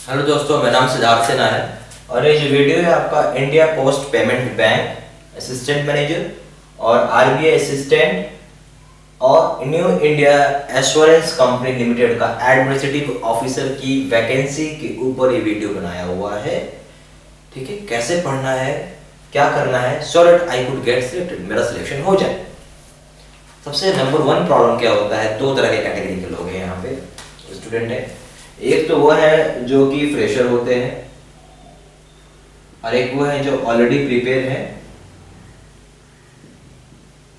Hello दोस्तों, मेरा नाम सिद्धार्थ सिन्हा है और ये जो वीडियो है आपका India post payment bank assistant manager और आरबीआई असिस्टेंट और new India assurance company limited का एडमिनिस्ट्रेटिव ऑफिसर की वैकेंसी के ऊपर ये वीडियो बनाया हुआ है। ठीक है, कैसे पढ़ना है, क्या करना है so that I could get selected, मेरा सिलेक्शन हो जाए। सबसे नंबर 1 प्रॉब्लम क्या होता है, दो तरह के कैटेगरी के लोग हैं यहाँ पे स्टूडेंट है। एक तो वो है जो कि फ्रेशर होते हैं और एक वो है जो ऑलरेडी प्रिपेयर है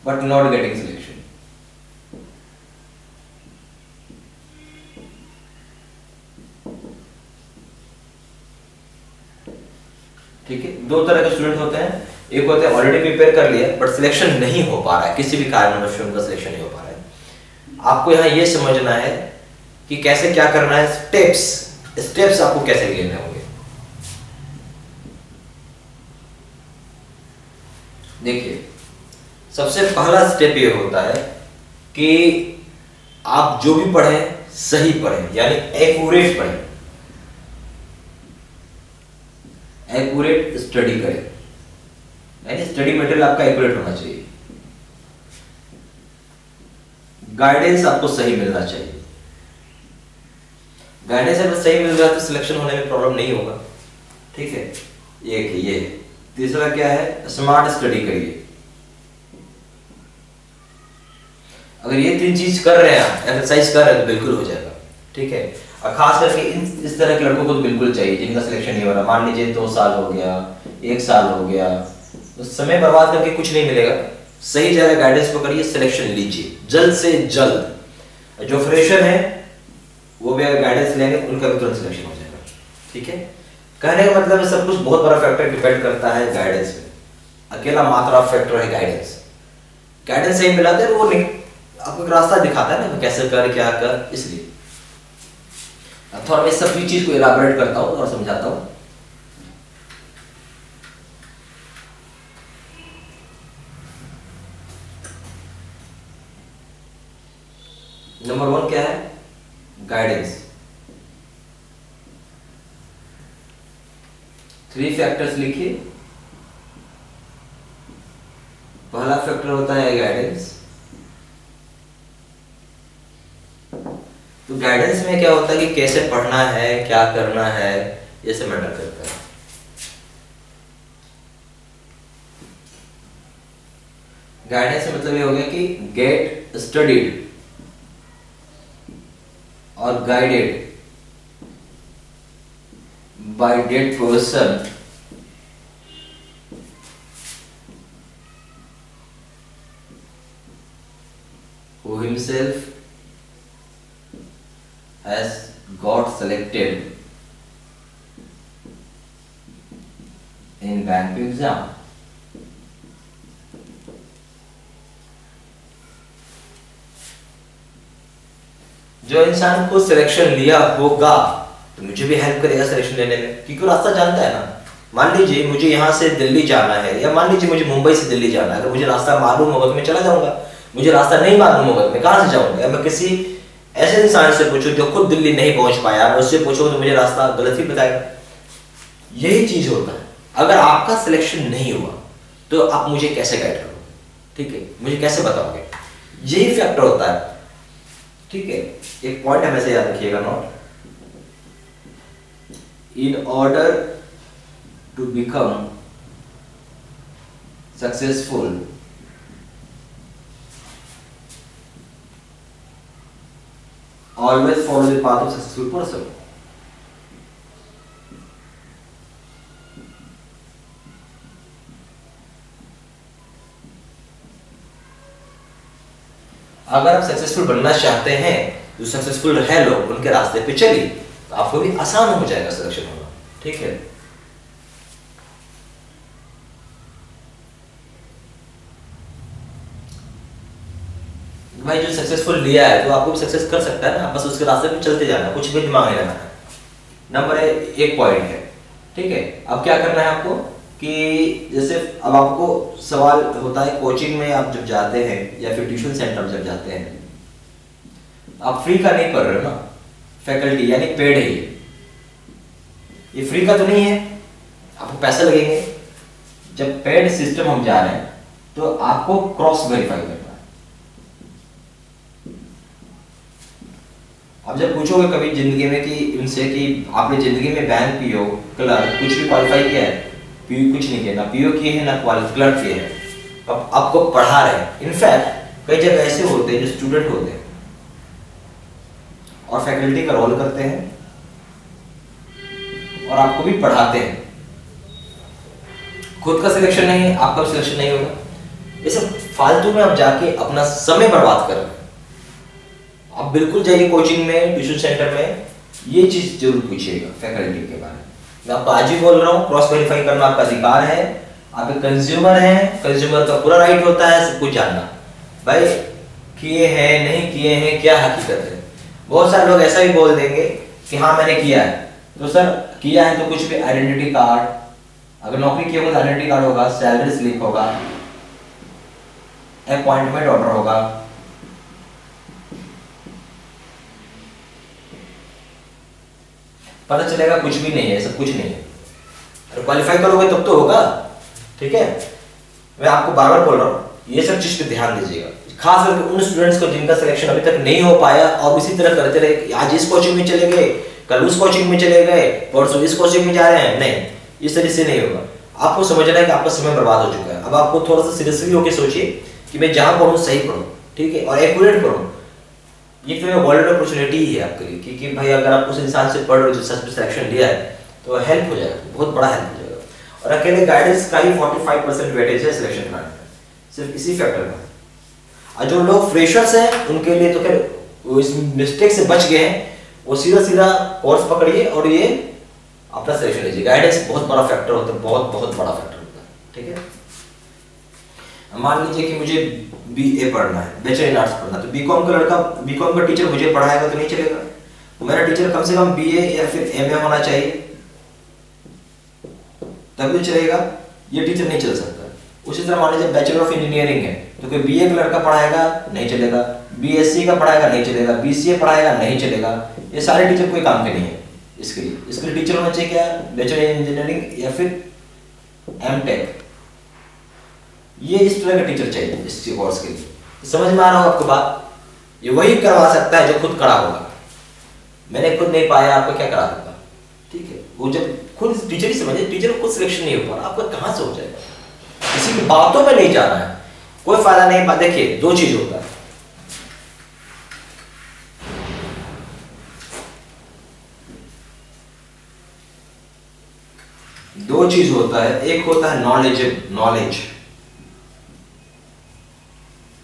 बट नॉट गेटिंग सिलेक्शन। ठीक है, दो तरह के स्टूडेंट होते हैं। एक होते हैं ऑलरेडी प्रिपेयर कर लिया बट सिलेक्शन नहीं हो पा रहा है, किसी भी कारणवश उनका सिलेक्शन नहीं हो पा रहा है। आपको यहाँ ये समझना है कि कैसे क्या करना है, स्टेप्स आपको कैसे लेने होंगे। देखिए, सबसे पहला स्टेप ये होता है कि आप जो भी पढ़ें सही पढ़ें, यानी एक्यूरेट पढ़ें, एक्यूरेट स्टडी करें, यानी स्टडी मटेरियल आपका एक्यूरेट होना चाहिए। गाइडेंस आपको सही मिलना चाहिए। गाइडेंस अगर सही मिल रहा है तो सिलेक्शन होने में प्रॉब्लम नहीं होगा। ठीक है, ये तीसरा क्या है, स्मार्ट स्टडी करिए। अगर ये 3 चीज कर रहे हैं, एक्सरसाइज कर रहे हैं तो बिल्कुल हो जाएगा। ठीक है, और खास करके इस तरह के लड़कों को तो बिल्कुल चाहिए जिनका सिलेक्शन नहीं हो रहा। मान लीजिए 2 साल हो गया, 1 साल हो गया, तो समय बर्बाद करके कुछ नहीं मिलेगा। सही जगह गाइडेंस पकड़िए, सिलेक्शन लीजिए जल्द से जल्द। जो फ्रेशर है वो भी अगर गाइडेंस लेंगे उनका भी तुरंत सिलेक्शन हो जाएगा। ठीक है, कहने का मतलब है सब कुछ बहुत बड़ा फैक्टर डिपेंड करता है गाइडेंस पे। अकेला मात्रा फैक्टर है गाइडेंस। गाइडेंस सही मिला तो वो आपको एक रास्ता दिखाता है ना, कैसे कर क्या कर। इसलिए थोड़ा मैं सभी चीज को इलाबोरेट करता हूँ और समझाता हूँ। नंबर 1 क्या है, गाइडेंस। 3 फैक्टर्स लिखिए। पहला फैक्टर होता है गाइडेंस। तो गाइडेंस में क्या होता है कि कैसे पढ़ना है, क्या करना है, ये सब मैटर करता है। गाइडेंस का मतलब ये हो गया कि गेट स्टडीड और guided by that person who himself has got selected in bank exam। जो इंसान को सिलेक्शन लिया होगा तो मुझे भी हेल्प करेगा सिलेक्शन लेने में, क्योंकि रास्ता जानता है ना। मान लीजिए मुझे यहाँ से दिल्ली जाना है, या मान लीजिए मुझे मुंबई से दिल्ली जाना है। अगर मुझे रास्ता मालूम होगा तो मैं चला जाऊंगा, मुझे रास्ता नहीं मालूम होगा तो मैं कहाँ से जाऊंगा। या मैं किसी ऐसे इंसान से पूछूं जो खुद दिल्ली नहीं पहुंच पाया, मैं उससे पूछूं तो मुझे रास्ता गलत ही बताएगा। यही चीज होता है। अगर आपका सिलेक्शन नहीं हुआ तो आप मुझे कैसे गाइड करोगे, ठीक है, मुझे कैसे बताओगे, यही फैक्टर होता है। ठीक है, एक पॉइंट हमेशा याद रखिएगा note, in order to become successful always follow the path of successful person। अगर आप सक्सेसफुल बनना चाहते हैं, जो सक्सेसफुल है लोग उनके रास्ते पे चलिए, तो आपको भी आसान हो जाएगा सिलेक्शन होना। ठीक है, भाई जो सक्सेसफुल लिया है तो आपको भी सक्सेस कर सकता है ना, बस उसके रास्ते पे चलते जाना, कुछ भी दिमाग नहीं लगाना। नंबर 1 पॉइंट है। ठीक है, अब क्या करना है आपको कि जैसे अब आपको सवाल होता है कोचिंग में आप जब जाते हैं या फिर ट्यूशन सेंटर जब जाते हैं, आप फ्री का नहीं पढ़ रहे हो ना, फैकल्टी यानी पेड है ये, ये फ्री का तो नहीं है, आपको पैसे लगेंगे। जब पेड सिस्टम हम जा रहे हैं तो आपको क्रॉस वेरीफाई करना है। अब जब पूछोगे कभी जिंदगी में कि इनसे कि आपने जिंदगी में बैंक, पीओ, क्लर्क कुछ भी क्वालिफाई किया है? पीओ कुछ नहीं किया, ना पीओ किए हैं ना क्लर्क किए हैं। अब आपको पढ़ा रहे हैं। इनफैक्ट कई जगह ऐसे होते हैं जो स्टूडेंट होते हैं और फैकल्टी का रोल करते हैं और आपको भी पढ़ाते हैं। खुद का सिलेक्शन नहीं है, आपका सिलेक्शन नहीं होगा। ये सब फालतू में आप जाके अपना समय बर्बाद कर रहे हैं। आप बिल्कुल जाइए कोचिंग में, ट्यूशन सेंटर में, ये चीज जरूर पूछिएगा फैकल्टी के बारे में। मैं आपको आज ही बोल रहा हूँ, क्रॉस वेरीफाई करना आपका अधिकार है। आप एक कंज्यूमर हैं, कंज्यूमर का पूरा राइट होता है सब कुछ जानना। भाई किए हैं नहीं किए हैं क्या हकीकत है। बहुत सारे लोग ऐसा भी बोल देंगे कि हाँ मैंने किया है। तो सर किया है तो कुछ भी आइडेंटिटी कार्ड, अगर नौकरी की होगा तो आइडेंटिटी कार्ड होगा, सैलरी स्लिप होगा, अपॉइंटमेंट ऑर्डर होगा, पता चलेगा कुछ भी नहीं है, सब कुछ नहीं है। अगर क्वालिफाई करोगे तब तो होगा। ठीक है, मैं आपको बार बार बोल रहा हूँ, ये सब चीज पे ध्यान दीजिएगा, खास करके उन स्टूडेंट्स को जिनका सिलेक्शन अभी तक नहीं हो पाया और इसी तरह करते रहे। आज इस कोचिंग में चले गए, कल उस कोचिंग में चले गए, परसों इस कोचिंग में जा रहे हैं। नहीं, इस तरह से नहीं होगा। आपको समझना है कि आपका समय बर्बाद हो चुका है। अब आपको थोड़ा सा सीरियसली होकर सोचिए कि मैं जहां पढ़ूं सही पढ़ूं, ठीक है, और एक्यूरेट पढ़ूं। ये तो वर्ल्ड अपॉर्चुनिटी ही है आपके लिए, क्योंकि भाई अगर आप उस इंसान से पढ़ रहे हो जो सच में सिलेक्शन लिया है तो हेल्प हो जाएगा, बहुत बड़ा हेल्प हो जाएगा। और अकेले गाइडेंस का ही 45% वेटेज है सिलेक्शन कराने में, सिर्फ इसी फैक्टर का। और जो लोग फ्रेशर्स हैं उनके लिए तो खैर इस मिस्टेक से बच गए हैं, वो सीधा सीधा कोर्स पकड़िए और ये अपना सिलेक्शन लीजिए। गाइडेंस बहुत बड़ा फैक्टर होता है, बहुत बहुत बड़ा फैक्टर होता है। ठीक है, मान लीजिए कि मुझे बीए पढ़ना है, बैचलर इन आर्ट्स पढ़ना है, तो बीकॉम का लड़का, बीकॉम का टीचर मुझे पढ़ाएगा तो नहीं चलेगा। तो मेरा टीचर कम से कम बीए या फिर एमए होना चाहिए, तभी तो चलेगा। ये टीचर नहीं चल सकता। उसी तरह मान लीजिए बैचलर ऑफ इंजीनियरिंग है, तो कोई बीए का लड़का पढ़ाएगा नहीं चलेगा, बीएससी का पढ़ाएगा नहीं चलेगा, बीसीए पढ़ाएगा नहीं चलेगा। ये सारे टीचर कोई काम के नहीं है। इसके लिए टीचर होना चाहिए क्या, बैचलर इन इंजीनियरिंग या फिर एमटेक, ये इस तरह का टीचर चाहिए इस कोर्स के लिए। समझ में आ रहा हो आपको बात? ये वही करवा सकता है जो खुद करा होगा। मैंने खुद नहीं पाया, आपको क्या करा सकता? ठीक है, वो जब खुद टीचर ही समझे, टीचर को खुद सिलेक्शन नहीं हो पा रहा, आपका कहां से हो जाएगा? किसी की बातों में नहीं जाना है, कोई फायदा नहीं। देखिए दो चीज होता है, दो चीज होता है। एक होता है नॉलेज,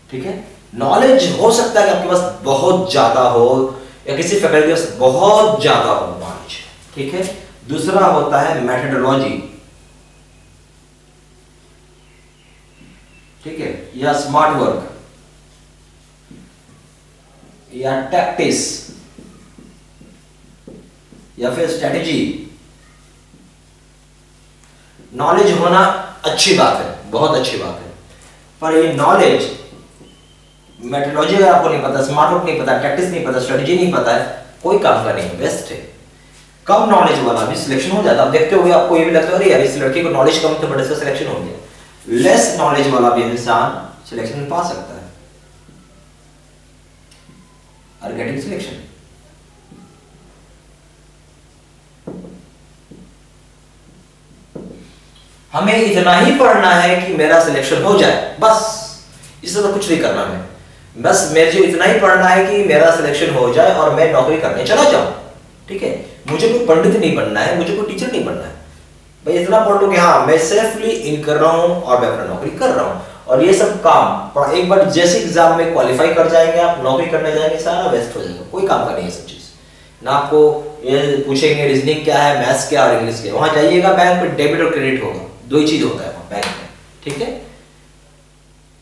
ठीक है। नॉलेज हो सकता है कि आपके पास बहुत ज्यादा हो या किसी फैकल्टी के पास बहुत ज्यादा हो नॉलेज, ठीक है। दूसरा होता है मेथोडोलॉजी, ठीक है, या स्मार्ट वर्क या टैक्टिस या फिर स्ट्रेटेजी। नॉलेज होना अच्छी बात है, बहुत अच्छी बात है, पर ये नॉलेज, मेथोडोलॉजी अगर आपको नहीं पता, स्मार्ट वर्क नहीं पता, टैक्टिस नहीं पता, स्ट्रेटेजी नहीं पता है, कोई काम का नहीं है, वेस्ट है। कम नॉलेज वाला भी सिलेक्शन हो जाता है। आप देखते होंगे, आपको ये भी लगता है अरे यार इस लड़के को नॉलेज कम, तो बड़े से सिलेक्शन हो गया। लेस नॉलेज वाला भी इंसान सिलेक्शन पा सकता है, आर गेटिंग सिलेक्शन। हमें इतना ही पढ़ना है कि मेरा सिलेक्शन हो जाए, बस। इससे तो कुछ नहीं करना है, बस मुझे इतना ही पढ़ना है कि मेरा सिलेक्शन हो जाए और मैं नौकरी करने चला जाऊं, ठीक है। मुझे कोई पंडित नहीं बनना है, मुझे कोई टीचर नहीं बनना है, भाई इतना पढ़ लो कि हाँ मैं सेफली इन कर रहा हूं और मैं अपना नौकरी कर रहा हूं। और ये सब काम एक बार जैसे एग्जाम में क्वालिफाई कर जाएंगे, आप नौकरी करने जाएंगे, सारा वेस्ट हो जाएगा, कोई काम का नहीं है सब चीज ना। आपको ये पूछेंगे रीजनिंग क्या है, मैथ्स क्या और इंग्लिश क्या। वहां जाइएगा बैंक में डेबिट और क्रेडिट होगा, दो ही चीज होता है वहां बैंक में, ठीक है।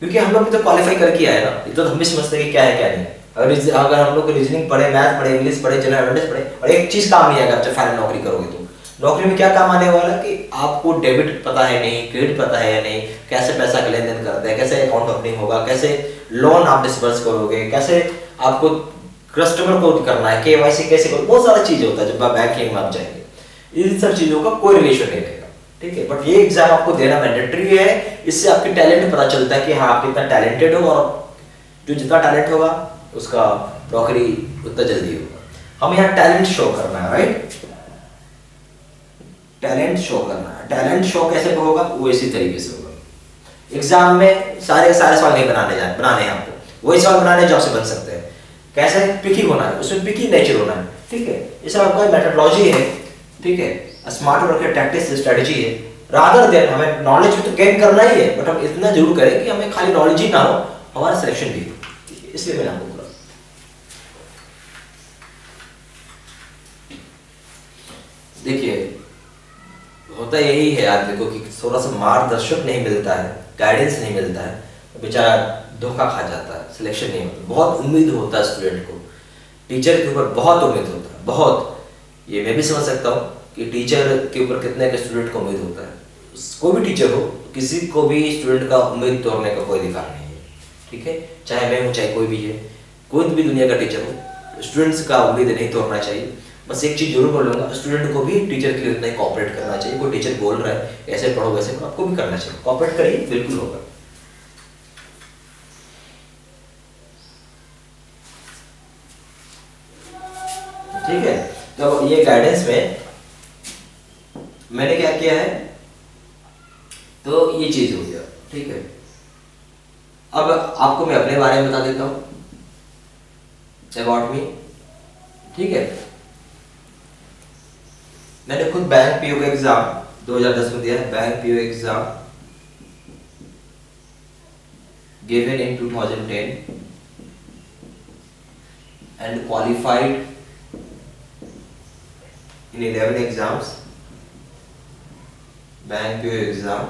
क्योंकि हम लोग भी तो क्वालिफाई करके आए ना, ये तो हम भी समझते हैं कि क्या है क्या नहीं। अगर हम लोग रीजनिंग पढ़े, मैथ पढ़े, इंग्लिश पढ़े, जनरल अवेयरनेस पढ़े, और एक चीज काम नहीं आएगा जब फाइनल नौकरी करोगे तो नौकरी में क्या काम आने वाला कि आपको डेबिट पता है नहीं, क्रेडिट पता है या नहीं, कैसे पैसा का लेन देन करते हैं, कैसे अकाउंट ओपनिंग होगा, कैसे लोन आप डिसबर्स करोगे, कैसे आपको कस्टमर को करना है, केवाईसी कैसे करोगे, बहुत सारा चीज होता है जब आप बैंकिंग में आप जाएंगे। इन सब चीजों का कोई रिलेशन नहीं रहेगा, ठीक है। बट ये एग्जाम आपको देना मैंडेटरी है, इससे आपके टैलेंट पता चलता है कि हाँ आप कितना टैलेंटेड हो, और जो जितना टैलेंट होगा उसका नौकरी उतना जल्दी होगा। हमें यहाँ टैलेंट शो करना है, राइट, टैलेंट शो करना है। टैलेंट शो कैसे होगा, वो इसी तरीके से होगा। एग्जाम में सारे सवाल नहीं बनाने हैं आपको, वही सवाल बनाने जो आपसे बन सकते हैं। कैसे, पिकी होना है, उसमें पिकी नेचर होना है, ठीक है। इसमें आपका मेथोडोलॉजी है, ठीक है, स्मार्ट वर्क है, टैक्टिक्स स्ट्रेटजी है। रादर देन हमें नॉलेज भी तो गेन करना ही है, बट हम इतना जरूर करें कि हमें खाली नॉलेज ही ना हो, हमारा सिलेक्शन भी हो। इसलिए मैंने आपको बोला। देखिए होता यही है यार, देखो कि थोड़ा सा मार्गदर्शक नहीं मिलता है, गाइडेंस नहीं मिलता है, तो बेचारा धोखा खा जाता है, सिलेक्शन नहीं होता। बहुत उम्मीद होता है स्टूडेंट को, टीचर के ऊपर बहुत उम्मीद होता है, बहुत। ये मैं भी समझ सकता हूँ कि टीचर के ऊपर कितने के स्टूडेंट को उम्मीद होता है। कोई भी टीचर हो, किसी को भी स्टूडेंट का उम्मीद तोड़ने का कोई अधिकार नहीं है, ठीक है। चाहे मैं हूँ, चाहे कोई भी है, कोई भी दुनिया का टीचर हो, स्टूडेंट्स का उम्मीद नहीं तोड़ना चाहिए। बस एक चीज जरूर बोलूंगा, स्टूडेंट को भी टीचर के लिए उतना ही कोऑपरेट करना चाहिए। कोई टीचर बोल रहा है ऐसे पढ़ो वैसे पढ़ो, आपको भी करना चाहिए, कोऑपरेट करिए, बिल्कुल होगा। ठीक है, तो ये गाइडेंस में मैंने क्या किया है, तो ये चीज हो गया, ठीक है। अब आपको मैं अपने बारे में बता देता हूं, अबाउट मी, ठीक है। मैंने खुद बैंक पीओ का एग्जाम 2010 में दिया है। Bank PO exam given in 2010 and qualified in 11 exams. Bank PO exam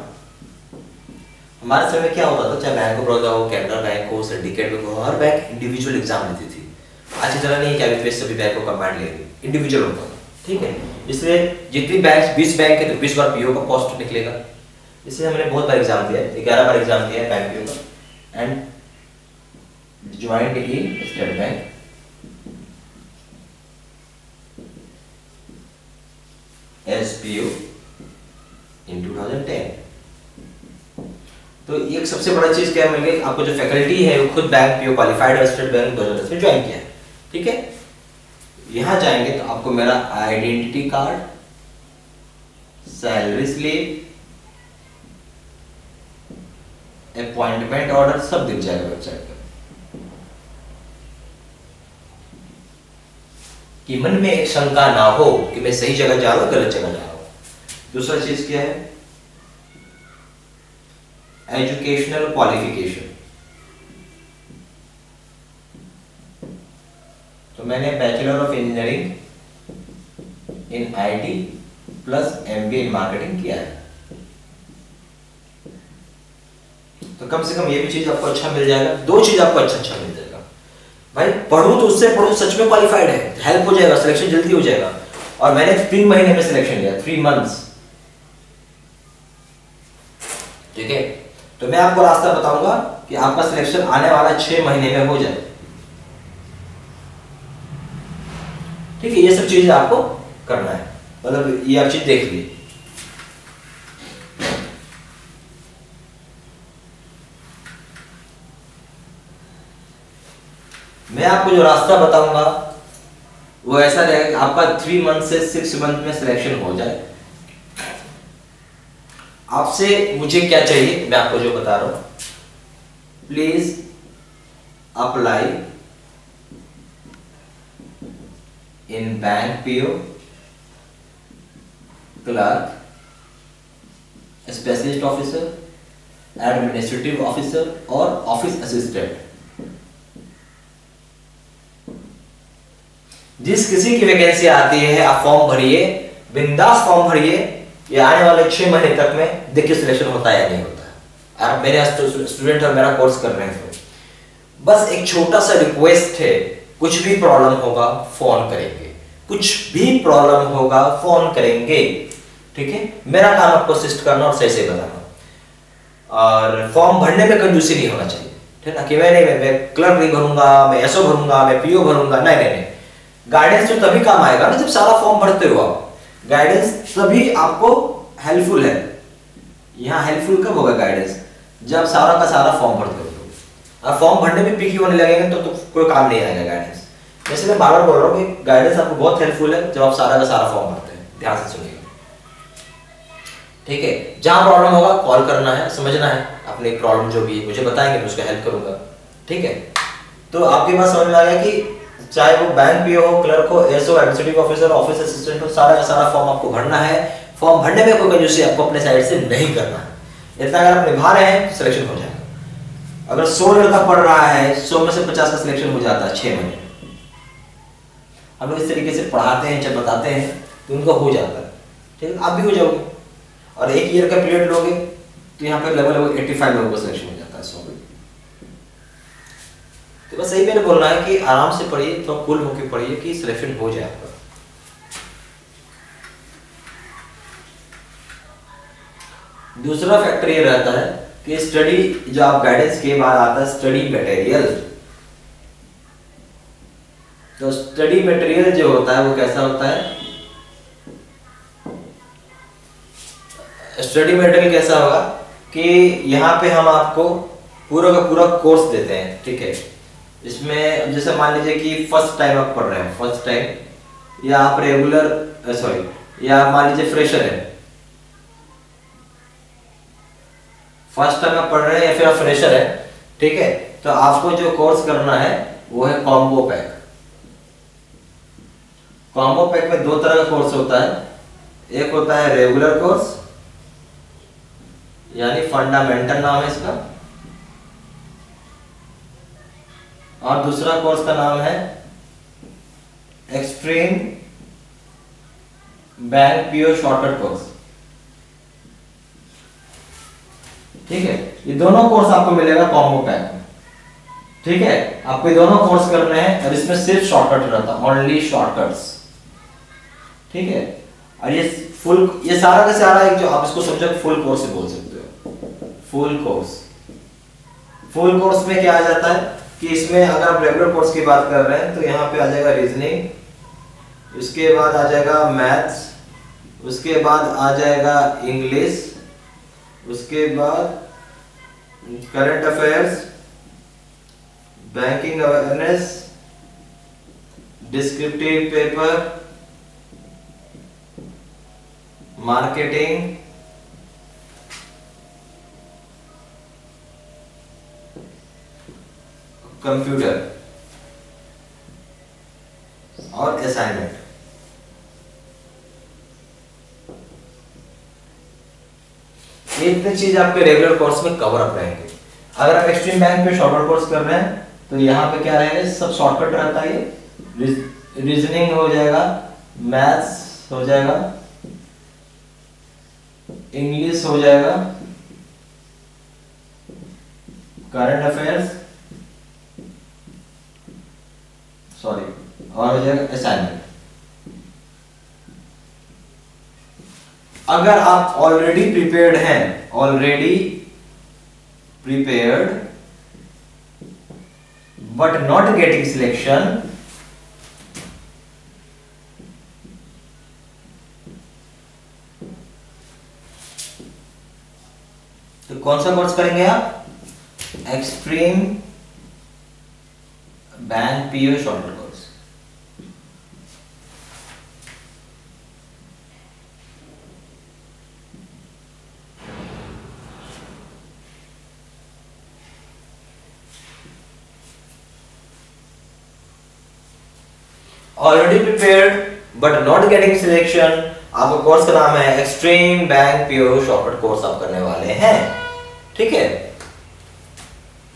हमारे समय क्या होता था, चाहे बैंक ऑफ बड़ौदा हो, कैनरा बैंक हो, सिंडिकेट बैंक हो, हर बैंक इंडिविजुअल एग्जाम लेती थी। आज की तरह नहीं कि सभी बैंक को कंबाइंड ले रही, इंडिविजुअल होता था, ठीक है। इसलिए जितनी बैंक 20 बैंक है तो 20 बार पीओ का पोस्ट निकलेगा। इसलिए हमने बहुत बार एग्जाम दिया है, 11 बार एग्जाम दिया है बैंक पीओ का, and joined in State Bank as PO in 2010। तो एक सबसे बड़ा चीज क्या मिल गई आपको, जो फैकल्टी है वो खुद बैंक पीओ क्वालिफाइड है, स्टेट बैंक 2010 में ज्वाइन किया है, ठीक है। यहां जाएंगे तो आपको मेरा identity card, salary slip, appointment order सब दिख जाएगा वेबसाइट पर, कि मन में एक शंका ना हो कि मैं सही जगह जा रहा हूं, गलत जगह जा रहा हूं। दूसरा चीज क्या है, एजुकेशनल क्वालिफिकेशन। तो मैंने bachelor of engineering in IT plus MBA in marketing किया है। तो कम से कम ये भी चीज आपको अच्छा मिल जाएगा। दो चीज आपको अच्छा मिल जाएगा, भाई पढ़ो तो उससे पढ़ो सच में क्वालिफाइड है, हेल्प हो जाएगा, सिलेक्शन जल्दी हो जाएगा। और मैंने 3 महीने में सिलेक्शन लिया, 3 मंथ्स, ठीक है। तो मैं आपको रास्ता बताऊंगा कि आपका सिलेक्शन आने वाला 6 महीने में हो जाए, ठीक है। ये सब चीजें आपको करना है, मतलब ये आप चीज देख लीजिए। मैं आपको जो रास्ता बताऊंगा वो ऐसा रहेगा कि आपका 3 मंथ से 6 मंथ में सिलेक्शन हो जाए। आपसे मुझे क्या चाहिए, मैं आपको जो बता रहा हूं, please apply in bank PO, clerk, specialist officer, administrative officer और ऑफिस असिस्टेंट। जिस किसी की वैकेंसी आती है आप फॉर्म भरिए, बिंदास फॉर्म भरिए। ये आने वाले 6 महीने तक में देखिए सिलेक्शन होता है या नहीं होता है। आप मेरे स्टूडेंट और मेरा कोर्स कर रहे हैं, तो बस एक छोटा सा रिक्वेस्ट है, कुछ भी प्रॉब्लम होगा फोन करेंगे, कुछ भी प्रॉब्लम होगा फोन करेंगे, ठीक है। मेरा काम आपको असिस्ट करना और सही से बताना। और फॉर्म भरने में कंजूसी नहीं होना चाहिए, ठीक है ना, कि मैं क्लर्क नहीं भरूंगा, मैं एसओ भरूंगा, मैं पीओ भरूंगा, नहीं। गाइडेंस तो तभी काम आएगा ना जब सारा फॉर्म भरते हो आप। गाइडेंस तभी आपको हेल्पफुल है। यहाँ हेल्पफुल कब होगा गाइडेंस, जब सारा का सारा फॉर्म भर दोगे। अब फॉर्म भरने में पिकी होने लगेंगे तो कोई काम नहीं आएगा गाइडेंस। जैसे मैं बार बार बोल रहा हूँ कि गाइडेंस आपको बहुत हेल्पफुल है जब आप सारा का सारा फॉर्म भरते हैं। ध्यान से सुनिएगा, ठीक है। जहां प्रॉब्लम होगा कॉल करना है, समझना है अपनी प्रॉब्लम जो भी मुझे बताएंगे, मैं उसका हेल्प करूंगा, ठीक है। तो आपके पास समझ में आ गया कि चाहे वो बैंक पीओ हो, क्लर्क हो, SO, administrative officer, office assistant हो, सारा का सारा फॉर्म आपको भरना है। फॉर्म भरने में कोई कंजूसी आपको अपने साइड से नहीं करना है। इतना अगर आप निभा रहे हैं तो सिलेक्शन हो जाएगा। अगर 100 लड़का पढ़ रहा है, 100 में से 50 का सिलेक्शन हो जाता है 6 महीने। हम लोग इस तरीके से पढ़ाते हैं, जब बताते हैं तो उनका हो जाता है, ठीक है। आप भी हो जाओगे और 1 ईयर का पीरियड लोगे तो यहाँ पे लगभग 85 लोगों का सिलेक्शन हो जाता है 100 में। तो बस यही मैंने बोलना है कि आराम से पढ़िए, तो कूल होकर पढ़िए कि सिलेक्शन हो जाए आपका। दूसरा फैक्टर ये रहता है कि स्टडी, जो आप गाइडेंस के बाद आता है स्टडी मटेरियल। तो स्टडी मटेरियल जो होता है वो कैसा होता है, स्टडी मटेरियल कैसा होगा कि यहाँ पे हम आपको पूरा का पूरा कोर्स देते हैं, ठीक है। इसमें जैसे मान लीजिए कि फर्स्ट टाइम आप पढ़ रहे हैं, फर्स्ट टाइम, या आप रेगुलर सॉरी या मान लीजिए फ्रेशर है, फर्स्ट टाइम आप पढ़ रहे हैं या फिर आप फ्रेशर है, ठीक है। तो आपको जो कोर्स करना है वो है कॉम्बो पैक। कॉम्बो पैक में 2 तरह का कोर्स होता है। एक होता है रेगुलर कोर्स, यानी फंडामेंटल नाम है इसका, और दूसरा कोर्स का नाम है extreme bank PO shortcut course, ठीक है। ये दोनों कोर्स आपको मिलेगा कॉम्बो पैक में, ठीक है। आपको ये दोनों कोर्स करने हैं और इसमें सिर्फ शॉर्टकट रहता है, ओनली शॉर्टकट्स, ठीक है। और ये फुल, ये सारा का सारा एक जो आप इसको समझो फुल कोर्स से बोल सकते हो, फुल कोर्स। फुल कोर्स में क्या आ जाता है कि इसमें अगर आप रेगुलर कोर्स की बात कर रहे हैं तो यहाँ पे आ जाएगा रीजनिंग, उसके बाद आ जाएगा मैथ्स, उसके बाद आ जाएगा इंग्लिश, उसके बाद current affairs, banking awareness, descriptive paper, marketing, computer और असाइनमेंट। ये इतनी चीज आपके रेगुलर कोर्स में कवर अप रहेंगे। अगर आप एक्सट्रीम बैंक पे शॉर्टकट कोर्स कर रहे हैं तो यहाँ पे क्या रहेगा, सब शॉर्टकट रहता है। ये रीजनिंग हो जाएगा, मैथ्स हो जाएगा, इंग्लिश हो जाएगा, करंट अफेयर्स सॉरी, और हो जाएगा असाइनमेंट। अगर आप ऑलरेडी प्रिपेयर्ड हैं, already prepared but not getting selection, तो कौन सा कोर्स करेंगे आप, extreme bank PO shortcut course. Already prepared but not getting selection, आपका कोर्स का नाम है extreme bank PO shortcut course आप करने वाले हैं, ठीक है।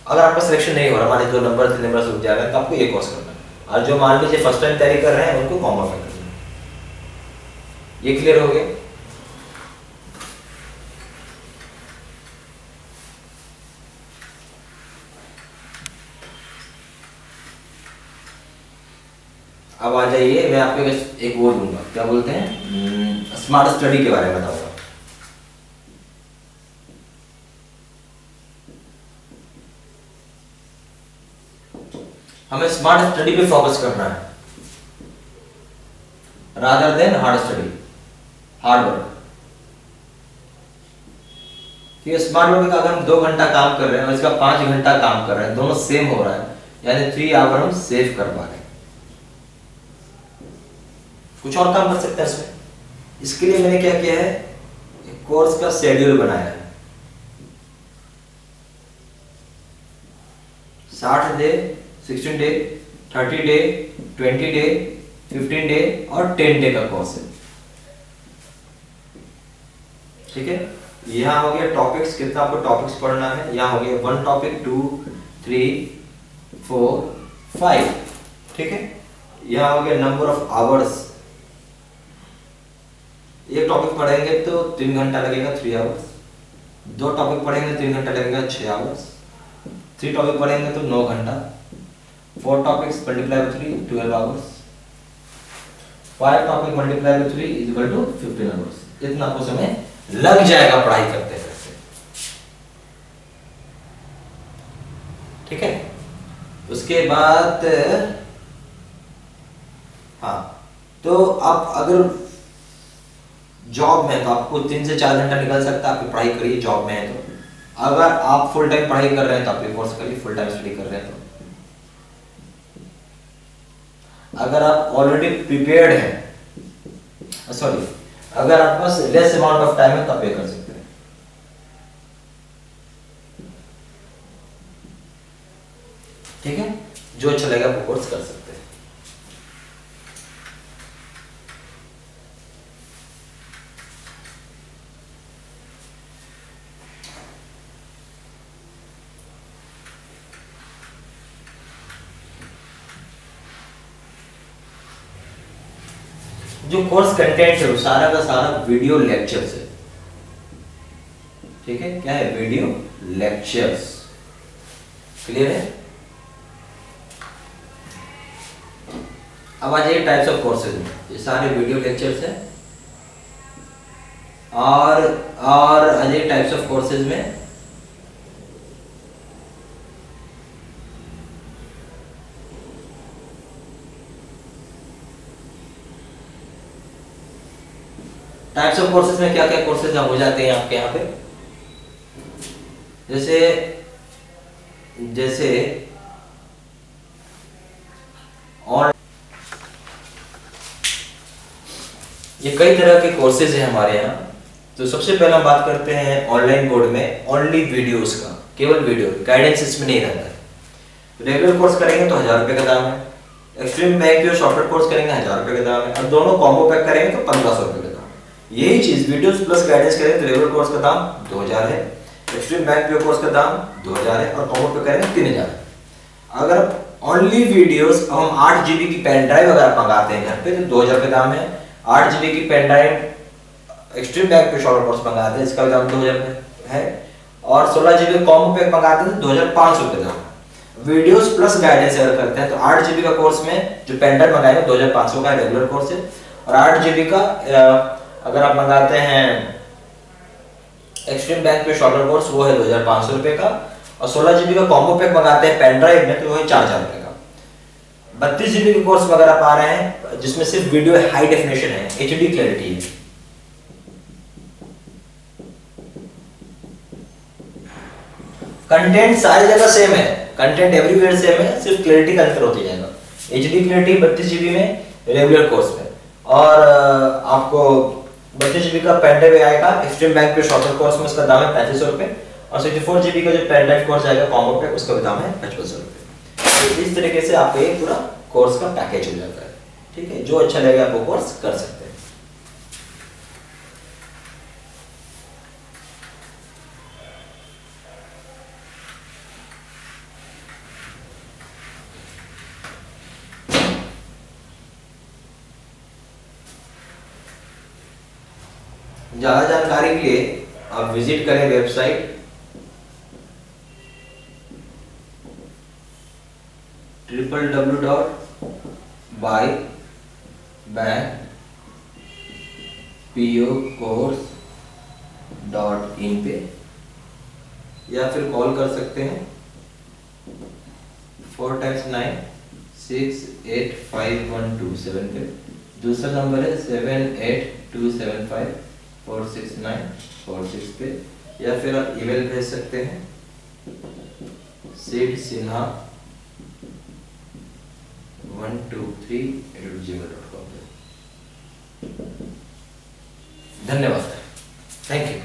अगर आपका सिलेक्शन नहीं हो रहा, मान लीजिए 2 नंबर 3 नंबर से रुक जा रहे हैं, तो आपको ये कोर्स करना है। और जो मान लीजिए फर्स्ट टाइम तैयारी कर रहे हैं उनको कॉम्बो पैक करना है। ये क्लियर हो गया। अब आ जाइए, मैं आपको एक वो दूंगा, क्या बोलते हैं, स्मार्ट स्टडी के बारे में बताऊंगा। हमें स्मार्ट स्टडी पे फोकस करना है rather than hard study. Hard work. ठीक है, स्मार्ट वर्क का अगर हम 2 घंटा काम कर रहे हैं और इसका 5 घंटा काम कर रहे हैं, दोनों सेम हो रहा है, यानी 3 आवर हम सेव कर पा रहे हैं। कुछ और काम कर सकते हैं इसमें। इसके लिए मैंने क्या किया है, एक कोर्स का शेड्यूल बनाया है। 60 day, 16 day, 30 day, 20 day, 15 day और 10 डे का कोर्स है। ठीक है, यहाँ हो गया टॉपिक्स, कितना आपको टॉपिक्स पढ़ना है। यहाँ हो गया 1 टॉपिक, 2, 3, 4, 5। ठीक है, यहाँ हो गया नंबर ऑफ आवर्स। एक टॉपिक पढ़ेंगे तो 3 घंटा लगेगा, 3 आवर्स। 2 टॉपिक पढ़ेंगे 3 घंटा लगेगा, 6 आवर्स। 3 टॉपिक पढ़ेंगे तो 9 घंटा। 4 topics multiply by 3, 12 hours. 5 topic multiply by 3 is equal to 15 hours. इतना आपको समय लग जाएगा पढ़ाई करते करते। ठीक है, उसके बाद हाँ, तो आप अगर जॉब में, तो आपको 3 से 4 घंटा निकल सकता है, आपकी पढ़ाई करिए जॉब में है तो। अगर आप फुल टाइम पढ़ाई कर रहे हैं तो आप ये कोर्स करिए, फुल टाइम स्टडी कर रहे हैं तो। अगर आप ऑलरेडी प्रिपेयर्ड हैं, सॉरी, अगर आपके पास लेस अमाउंट ऑफ टाइम है तो आप ये कर सकते हैं। ठीक है, जो अच्छा लगेगा वो कोर्स कर सकते हैं। जो कोर्स कंटेंट है वो सारा का सारा वीडियो लेक्चर्स है। ठीक है, क्या है, वीडियो लेक्चर्स। क्लियर है। अब आ जाइए टाइप्स ऑफ कोर्सेज में। ये सारे वीडियो लेक्चर्स हैं। और आ जाइए टाइप्स ऑफ कोर्सेज में। टाइप्स ऑफ कोर्सेज में क्या क्या कोर्सेज हो जाते हैं आपके यहाँ पे, जैसे और ये कई तरह के कोर्सेज हैं हमारे यहाँ। तो सबसे पहले हम बात करते हैं ऑनलाइन बोर्ड में ओनली वीडियोस का, केवल वीडियो, गाइडेंस इसमें नहीं रहता है। रेगुलर कोर्स करेंगे तो 1000 रुपए का दाम है। एक्सट्रीम बैंक शॉर्टकट कोर्स करेंगे 1000 रुपए का दाम है। और दोनों कॉम्बो पैक करेंगे तो 1500 रुपए का दाम है। यही चीज वीडियोस प्लस गाइडेंस करेंगे तो रेगुलर कोर्स का दाम 2000 है, एक्सट्रीम बैंक कोर्स का दाम 2000 है और कॉम्बो पैक करेंगे 3000 है। अगर ओनली वीडियोस, हम 8 GB की पेन ड्राइव अगर आप मंगाते हैं घर पे तो 2000 रुपए दाम है। 8 GB की पेन ड्राइव एक्सट्रीम बैंक पे शॉर्ट कोर्स मंगाते हैं, इसका दाम 2000 है। और 16 GB कॉम्बो पैक मंगाते हैं तो 2500 रुपए दाम है। वीडियोस प्लस गाइडेंस अगर करते हैं तो 8 GB का कोर्स में जो पेन ड्राइव मंगाएंगे 2500 का रेगुलर कोर्स है। और 8 GB का अगर आप मंगाते हैं एक्सट्रीम बैंक पे शॉर्टर कोर्स वो है 2500 रुपए का। और 16 GB का कॉम्बो पैक मंगाते हैं पेन ड्राइव में तो वो है 4000 रुपए का। 32 GB के कोर्स अगर आप आ रहे हैं जिसमें सिर्फ वीडियो हाई डेफिनेशन है, HD क्लैरिटी है, कंटेंट सारी जगह सेम है, कंटेंट एवरीवेयर सेम है, सिर्फ क्लैरिटी का अंतर होते जाएगा। HD क्लैरिटी 32 GB में रेगुलर कोर्स में, और आपको 32 GB का पेन ड्राइव आएगा एक्सट्रीम बैंक पे शॉर्टर कोर्स में, उसका दाम है 3500 रुपए। और 64 GB का जो पेन ड्राइव कोर्स आएगा कॉम्बो पे, उसका दाम है 5500 रुपए। तो इस तरीके से आपका ये पूरा कोर्स का पैकेज हो जाता है। ठीक है, जो अच्छा लगेगा आप वो कोर्स कर सकते हैं। ज्यादा जानकारी के लिए आप विजिट करें वेबसाइट www.bybankpocourse.in पे, या फिर कॉल कर सकते हैं 4 9 6 8 5 1 2 7 पे। दूसरा नंबर है 7827546946 पे, या फिर आप ईमेल भेज सकते हैं sidsinha123@gmail.com पे। धन्यवाद, थैंक यू।